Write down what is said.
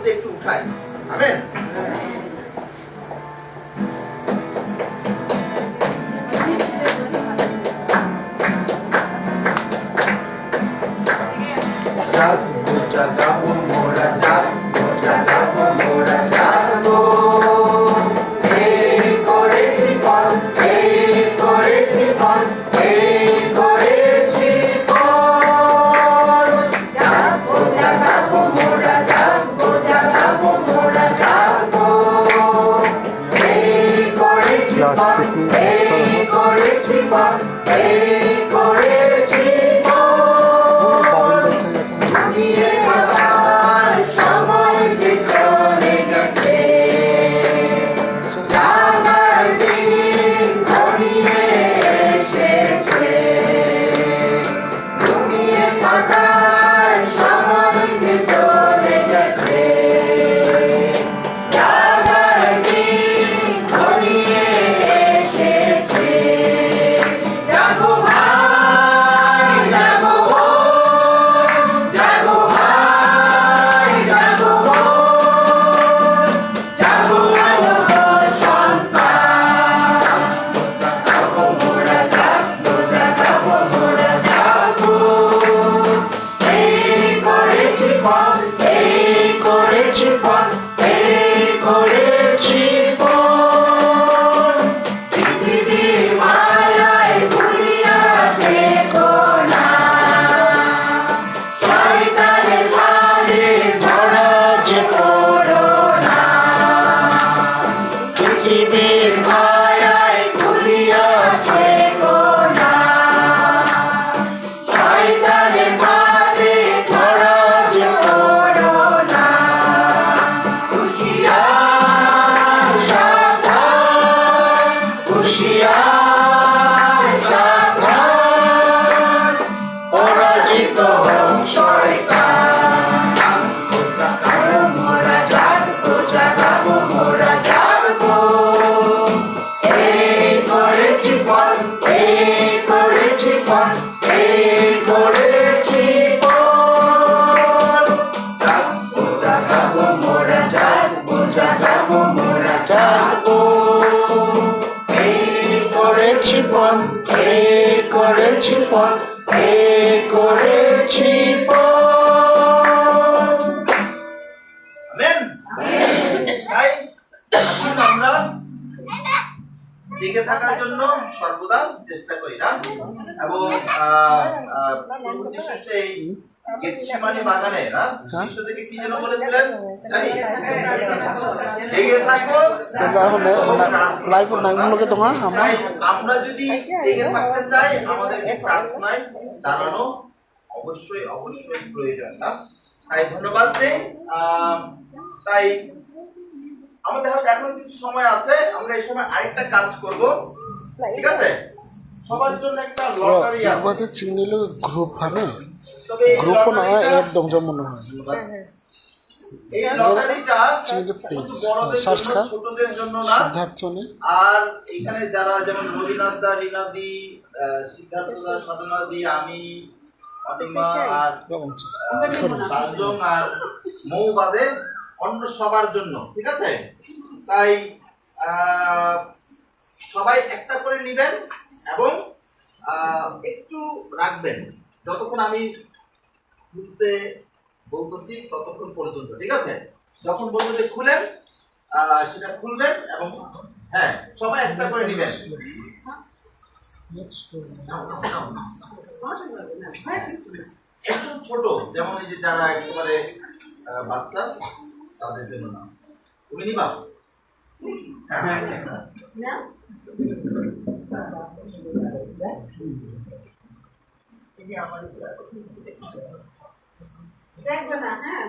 মধ্যে একটু উঠাই। আমেন। জাগাবো মোরা জাগাবো মোরা জাগবো, এই করেছি পণ, এই করেছি পণ, এই করেছি পণ। জাগবো জাগাবো মোরা জাগবো মোরা জাগবো, এই করেছি পণ, এই করেছি পণ, এই করেছি করেছি পণ, এই করেছি পণ। আমেন। তাই আসুন আমরা জেগে থাকার জন্য সর্বদা চেষ্টা করি না, এবং এই গেতসেমানি বাগানে না শিশুদেরকে কি যেন বলেছিলেন জানি, জেগে থাকো লাইফ নাইমগুলোকে তোমার আমরা যদি জেগে থাকতে চাই আমাদের প্রার্থনায় দাঁড়ানো অবশ্যই অবশ্যই প্রয়োজন না। তাই ধন্যবাদ দেই। তাই আমাদের হাতে এখন কিছু সময় আছে, আমরা এই সময় আরেকটা কাজ করব, ঠিক আছে? সবার জন্য একটা লটারি আছে। আমাদের চিংড়িলো গ্রুপ হয় না, তবে গ্রুপ না একদম যেমন হয় এই লটারিটা চিংড়ি প্লিজ বড়দের সার্চ জন্য, কর ছোটদের জন্য না। সিদ্ধার্থ নে আর এখানে যারা যেমন রবীন্দ্রনাথ দা, রিনাদি, সিদ্ধার্থ দা, সাধনা দি, আমি, অনিমা আর সালজং আর মৌবাদে অন্য সবার জন্য, ঠিক আছে? তাই সবাই একটা করে নেবেন এবং একটু রাখবেন যতক্ষণ আমি খুলতে বলতেছি ততক্ষণ পর্যন্ত, ঠিক আছে? যখন বলবো যে খুলেন সেটা খুলবেন, এবং হ্যাঁ সবাই একটা করে নেবেন। একটু ছোট, যেমন এই যে যারা একেবারে বাচ্চা তাদের জন্য না। তুমি নিবা? হ্যাঁ দেখবো না, হ্যাঁ